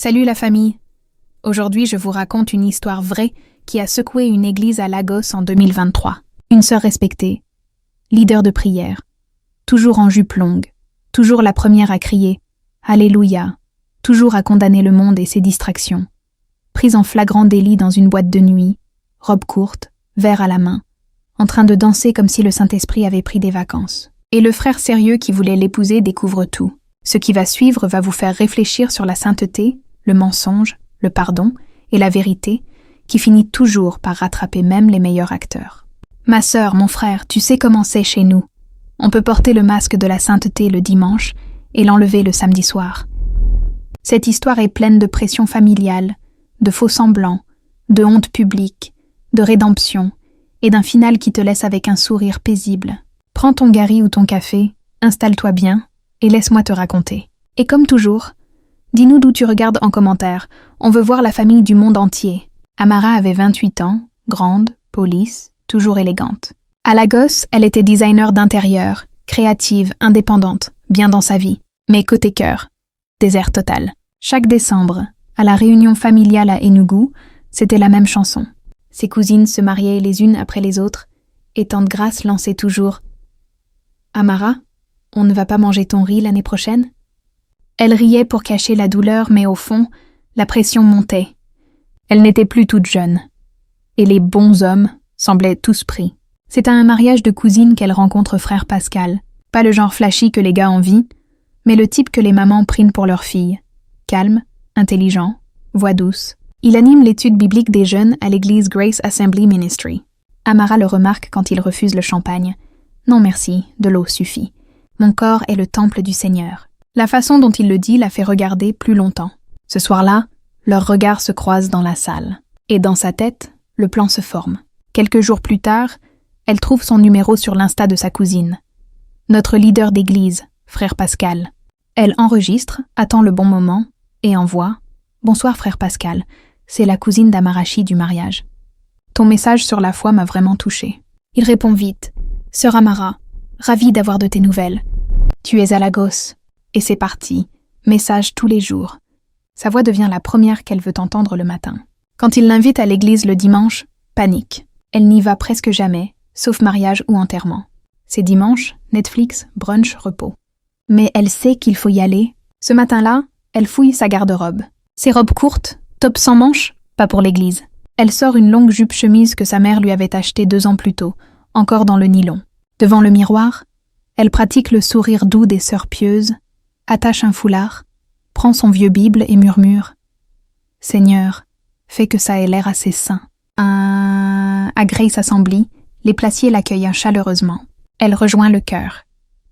Salut la famille! Aujourd'hui, je vous raconte une histoire vraie qui a secoué une église à Lagos en 2023. Une sœur respectée, leader de prière, toujours en jupe longue, toujours la première à crier « Alléluia », toujours à condamner le monde et ses distractions. Prise en flagrant délit dans une boîte de nuit, robe courte, verre à la main, en train de danser comme si le Saint-Esprit avait pris des vacances. Et le frère sérieux qui voulait l'épouser découvre tout. Ce qui va suivre va vous faire réfléchir sur la sainteté, le mensonge, le pardon et la vérité, qui finit toujours par rattraper même les meilleurs acteurs. Ma sœur, mon frère, tu sais comment c'est chez nous. On peut porter le masque de la sainteté le dimanche et l'enlever le samedi soir. Cette histoire est pleine de pression familiale, de faux semblants, de honte publique, de rédemption et d'un final qui te laisse avec un sourire paisible. Prends ton gari ou ton café, installe-toi bien et laisse-moi te raconter. Et comme toujours, dis-nous d'où tu regardes en commentaire. On veut voir la famille du monde entier. Amara avait 28 ans, grande, police, toujours élégante. À Lagos, elle était designer d'intérieur, créative, indépendante, bien dans sa vie. Mais côté cœur, désert total. Chaque décembre, à la réunion familiale à Enugu, c'était la même chanson. Ses cousines se mariaient les unes après les autres, et tante Grace lançait toujours « Amara, on ne va pas manger ton riz l'année prochaine ?» Elle riait pour cacher la douleur, mais au fond, la pression montait. Elle n'était plus toute jeune. Et les bons hommes semblaient tous pris. C'est à un mariage de cousine qu'elle rencontre frère Pascal. Pas le genre flashy que les gars envient, mais le type que les mamans prient pour leurs filles. Calme, intelligent, voix douce. Il anime l'étude biblique des jeunes à l'église Grace Assembly Ministry. Amara le remarque quand il refuse le champagne. « Non merci, de l'eau suffit. Mon corps est le temple du Seigneur. » La façon dont il le dit la fait regarder plus longtemps. Ce soir-là, leurs regards se croisent dans la salle. Et dans sa tête, le plan se forme. Quelques jours plus tard, elle trouve son numéro sur l'Insta de sa cousine. Notre leader d'église, frère Pascal. Elle enregistre, attend le bon moment, et envoie « Bonsoir frère Pascal, c'est la cousine d'Amarachi du mariage. Ton message sur la foi m'a vraiment touchée. » Il répond vite « Sœur Amara, ravie d'avoir de tes nouvelles. Tu es à Lagos. » Et c'est parti, message tous les jours. Sa voix devient la première qu'elle veut entendre le matin. Quand il l'invite à l'église le dimanche, panique. Elle n'y va presque jamais, sauf mariage ou enterrement. C'est dimanche, Netflix, brunch, repos. Mais elle sait qu'il faut y aller. Ce matin-là, elle fouille sa garde-robe. Ses robes courtes, top sans manches, pas pour l'église. Elle sort une longue jupe chemise que sa mère lui avait achetée 2 ans plus tôt, encore dans le nylon. Devant le miroir, elle pratique le sourire doux des sœurs pieuses, attache un foulard, prend son vieux Bible et murmure « Seigneur, fais que ça ait l'air assez sain. » À Grace Assembly, les placiers l'accueillent chaleureusement. Elle rejoint le chœur,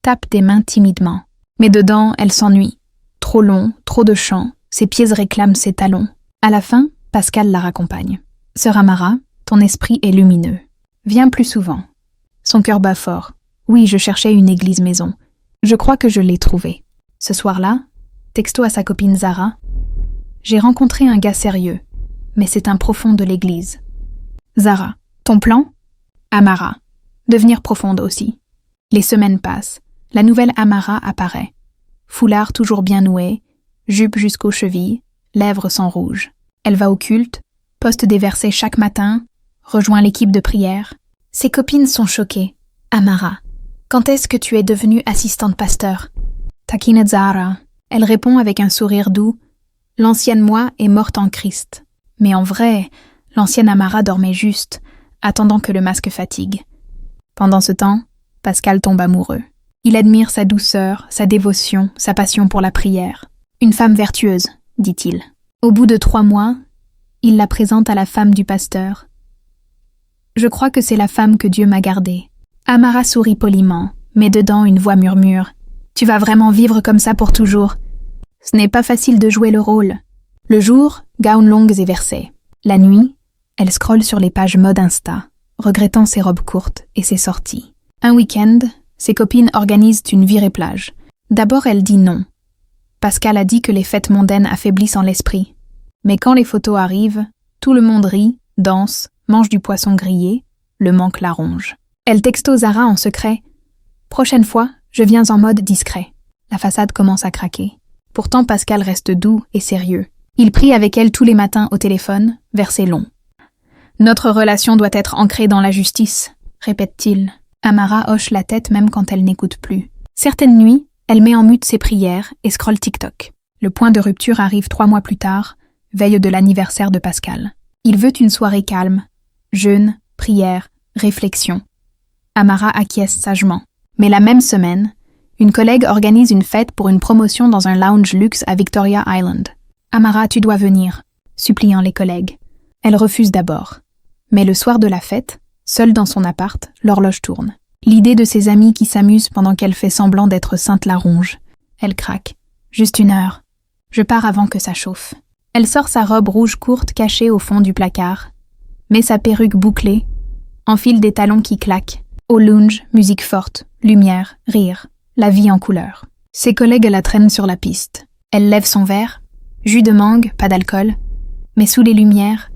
tape des mains timidement. Mais dedans, elle s'ennuie. Trop long, trop de chants, ses pieds réclament ses talons. À la fin, Pascal la raccompagne. « Sœur Amara, ton esprit est lumineux. Viens plus souvent. » Son cœur bat fort. « Oui, je cherchais une église maison. Je crois que je l'ai trouvée. » Ce soir-là, texto à sa copine Zara, « J'ai rencontré un gars sérieux, mais c'est un profond de l'église. » Zara, « Ton plan ?» Amara, « Devenir profonde aussi. » Les semaines passent, la nouvelle Amara apparaît. Foulard toujours bien noué, jupe jusqu'aux chevilles, lèvres sans rouge. Elle va au culte, poste des versets chaque matin, rejoint l'équipe de prière. Ses copines sont choquées. « Amara, quand est-ce que tu es devenue assistante pasteur ?» Takina Zara. Elle répond avec un sourire doux. L'ancienne moi est morte en Christ. Mais en vrai, l'ancienne Amara dormait juste, attendant que le masque fatigue. Pendant ce temps, Pascal tombe amoureux. Il admire sa douceur, sa dévotion, sa passion pour la prière. Une femme vertueuse, dit-il. Au bout de 3 mois, il la présente à la femme du pasteur. Je crois que c'est la femme que Dieu m'a gardée. Amara sourit poliment, mais dedans une voix murmure. Tu vas vraiment vivre comme ça pour toujours. Ce n'est pas facile de jouer le rôle. Le jour, gowns longues et versets. La nuit, elle scrolle sur les pages mode Insta, regrettant ses robes courtes et ses sorties. Un week-end, ses copines organisent une virée plage. D'abord, elle dit non. Pascal a dit que les fêtes mondaines affaiblissent en l'esprit. Mais quand les photos arrivent, tout le monde rit, danse, mange du poisson grillé, le manque la ronge. Elle texto Zara en secret. « Prochaine fois, je viens en mode discret. » La façade commence à craquer. Pourtant, Pascal reste doux et sérieux. Il prie avec elle tous les matins au téléphone, versets longs. « Notre relation doit être ancrée dans la justice », répète-t-il. Amara hoche la tête même quand elle n'écoute plus. Certaines nuits, elle met en mute ses prières et scrolle TikTok. Le point de rupture arrive 3 mois plus tard, veille de l'anniversaire de Pascal. Il veut une soirée calme. Jeûne, prière, réflexion. Amara acquiesce sagement. Mais la même semaine, une collègue organise une fête pour une promotion dans un lounge luxe à Victoria Island. « Amara, tu dois venir », suppliant les collègues. Elle refuse d'abord. Mais le soir de la fête, seule dans son appart, l'horloge tourne. L'idée de ses amis qui s'amusent pendant qu'elle fait semblant d'être Sainte la ronge. Elle craque. « Juste 1 heure. Je pars avant que ça chauffe. » Elle sort sa robe rouge courte cachée au fond du placard, met sa perruque bouclée, enfile des talons qui claquent. Au lounge, musique forte, lumière, rire, la vie en couleur. Ses collègues la traînent sur la piste. Elle lève son verre, jus de mangue, pas d'alcool, mais sous les lumières,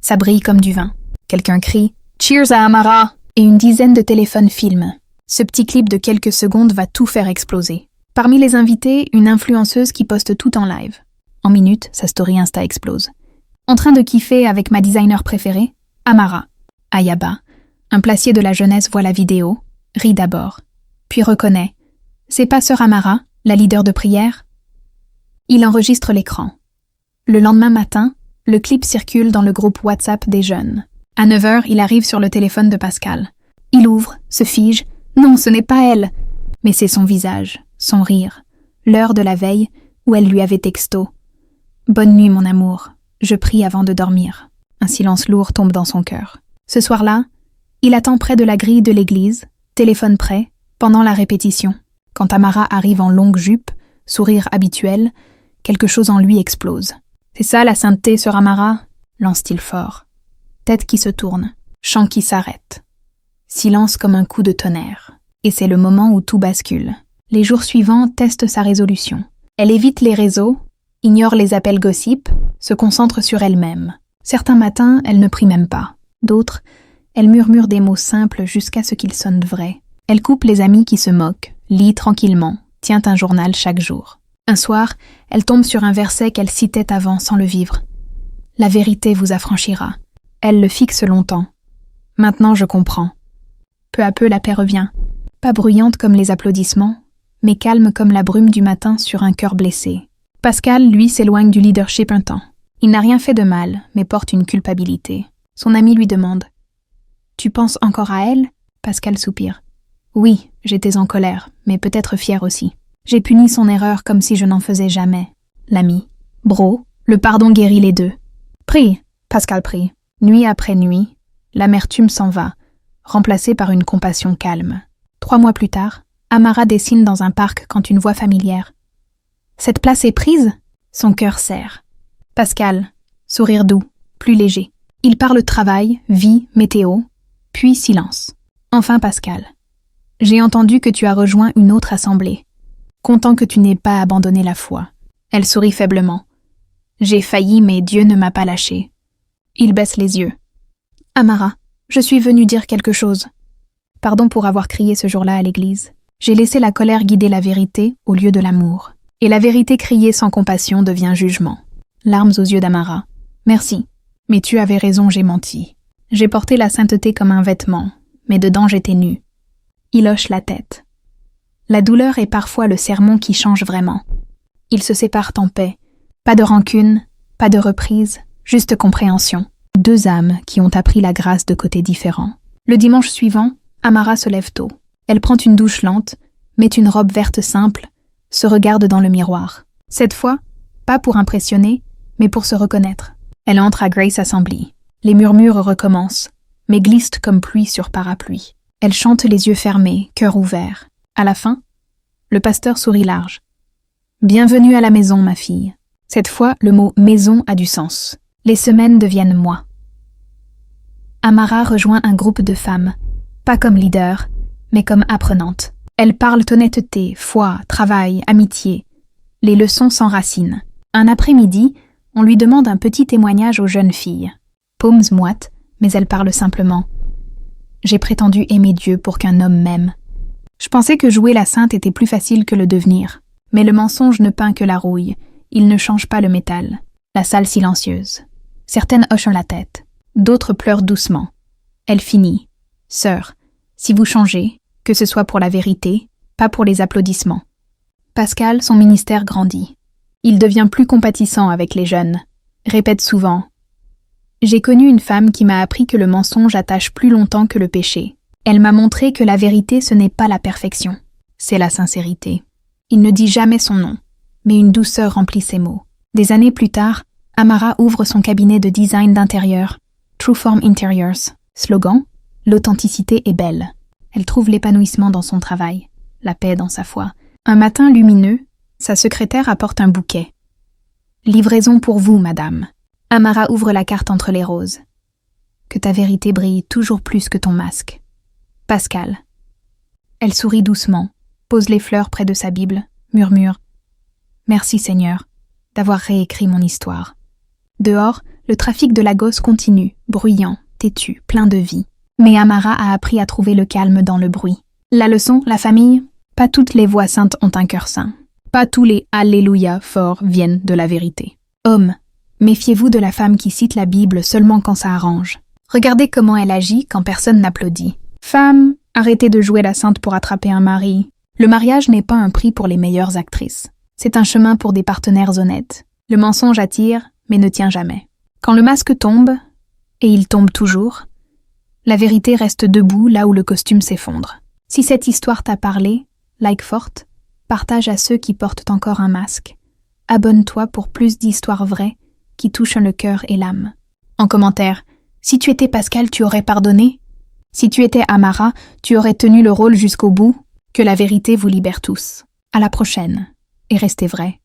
ça brille comme du vin. Quelqu'un crie « Cheers à Amara !» et une dizaine de téléphones filment. Ce petit clip de quelques secondes va tout faire exploser. Parmi les invités, une influenceuse qui poste tout en live. En minutes, sa story Insta explose. En train de kiffer avec ma designer préférée, Amara. Ayaba, un placier de la jeunesse voit la vidéo, rit d'abord, puis reconnaît. C'est pas sœur Amara, la leader de prière? Il enregistre l'écran. Le lendemain matin, le clip circule dans le groupe WhatsApp des jeunes. À 9h, il arrive sur le téléphone de Pascal. Il ouvre, se fige. Non, ce n'est pas elle. Mais c'est son visage, son rire, l'heure de la veille où elle lui avait texto. « Bonne nuit, mon amour. Je prie avant de dormir. » Un silence lourd tombe dans son cœur. Ce soir-là, il attend près de la grille de l'église, téléphone prêt, pendant la répétition. Quand Amara arrive en longue jupe, sourire habituel, quelque chose en lui explose. « C'est ça la sainteté, sœur Amara ?» lance-t-il fort. Tête qui se tourne, chant qui s'arrête. Silence comme un coup de tonnerre. Et c'est le moment où tout bascule. Les jours suivants testent sa résolution. Elle évite les réseaux, ignore les appels gossip, se concentre sur elle-même. Certains matins, elle ne prie même pas. D'autres, elle murmure des mots simples jusqu'à ce qu'ils sonnent vrais. Elle coupe les amis qui se moquent, lit tranquillement, tient un journal chaque jour. Un soir, elle tombe sur un verset qu'elle citait avant sans le vivre. « La vérité vous affranchira. » Elle le fixe longtemps. Maintenant, je comprends. Peu à peu, la paix revient. Pas bruyante comme les applaudissements, mais calme comme la brume du matin sur un cœur blessé. Pascal, lui, s'éloigne du leadership un temps. Il n'a rien fait de mal, mais porte une culpabilité. Son ami lui demande « Tu penses encore à elle ?» Pascal soupire. « Oui, j'étais en colère, mais peut-être fière aussi. J'ai puni son erreur comme si je n'en faisais jamais. » L'ami. « Bro, le pardon guérit les deux. »« Prie !» Pascal prie. Nuit après nuit, l'amertume s'en va, remplacée par une compassion calme. 3 mois plus tard, Amara dessine dans un parc quand une voix familière. « Cette place est prise ?» Son cœur serre. Pascal, sourire doux, plus léger. Il parle travail, vie, météo, puis silence. Enfin Pascal. « J'ai entendu que tu as rejoint une autre assemblée. Content que tu n'aies pas abandonné la foi. » Elle sourit faiblement. « J'ai failli, mais Dieu ne m'a pas lâché. » Il baisse les yeux. « Amara, je suis venue dire quelque chose. Pardon pour avoir crié ce jour-là à l'église. J'ai laissé la colère guider la vérité au lieu de l'amour. Et la vérité criée sans compassion devient jugement. » Larmes aux yeux d'Amara. « Merci, mais tu avais raison, j'ai menti. J'ai porté la sainteté comme un vêtement, mais dedans j'étais nue. » Il hoche la tête. La douleur est parfois le sermon qui change vraiment. Ils se séparent en paix. Pas de rancune, pas de reprise, juste compréhension. 2 âmes qui ont appris la grâce de côtés différents. Le dimanche suivant, Amara se lève tôt. Elle prend une douche lente, met une robe verte simple, se regarde dans le miroir. Cette fois, pas pour impressionner, mais pour se reconnaître. Elle entre à Grace Assembly. Les murmures recommencent, mais glissent comme pluie sur parapluie. Elle chante les yeux fermés, cœur ouvert. À la fin, le pasteur sourit large. « Bienvenue à la maison, ma fille. » Cette fois, le mot « maison » a du sens. Les semaines deviennent mois. Amara rejoint un groupe de femmes, pas comme leader, mais comme apprenante. Elles parlent honnêteté, foi, travail, amitié. Les leçons s'enracinent. Un après-midi, on lui demande un petit témoignage aux jeunes filles. Paumes moites, mais elle parle simplement. « J'ai prétendu aimer Dieu pour qu'un homme m'aime. Je pensais que jouer la sainte était plus facile que le devenir. Mais le mensonge ne peint que la rouille, il ne change pas le métal. La salle silencieuse. Certaines hochent la tête. D'autres pleurent doucement. Elle finit. Sœur, si vous changez, que ce soit pour la vérité, pas pour les applaudissements. Pascal, son ministère grandit. Il devient plus compatissant avec les jeunes. Répète souvent. J'ai connu une femme qui m'a appris que le mensonge attache plus longtemps que le péché. Elle m'a montré que la vérité ce n'est pas la perfection, c'est la sincérité. Il ne dit jamais son nom, mais une douceur remplit ses mots. Des années plus tard, Amara ouvre son cabinet de design d'intérieur, Trueform Interiors. Slogan, l'authenticité est belle. Elle trouve l'épanouissement dans son travail, la paix dans sa foi. Un matin lumineux, sa secrétaire apporte un bouquet. Livraison pour vous, madame. Amara ouvre la carte entre les roses. Que ta vérité brille toujours plus que ton masque. Pascal. Elle sourit doucement, pose les fleurs près de sa Bible, murmure « Merci Seigneur, d'avoir réécrit mon histoire. » Dehors, le trafic de Lagos continue, bruyant, têtu, plein de vie. Mais Amara a appris à trouver le calme dans le bruit. La leçon, la famille, pas toutes les voix saintes ont un cœur saint. Pas tous les « Alléluia » forts viennent de la vérité. Hommes, méfiez-vous de la femme qui cite la Bible seulement quand ça arrange. Regardez comment elle agit quand personne n'applaudit. Femme, arrêtez de jouer la sainte pour attraper un mari. Le mariage n'est pas un prix pour les meilleures actrices. C'est un chemin pour des partenaires honnêtes. Le mensonge attire, mais ne tient jamais. Quand le masque tombe, et il tombe toujours, la vérité reste debout là où le costume s'effondre. Si cette histoire t'a parlé, like forte, partage à ceux qui portent encore un masque. Abonne-toi pour plus d'histoires vraies qui touchent le cœur et l'âme. En commentaire, si tu étais Pascal, tu aurais pardonné? Si tu étais Amara, tu aurais tenu le rôle jusqu'au bout? Que la vérité vous libère tous. À la prochaine, et restez vrai.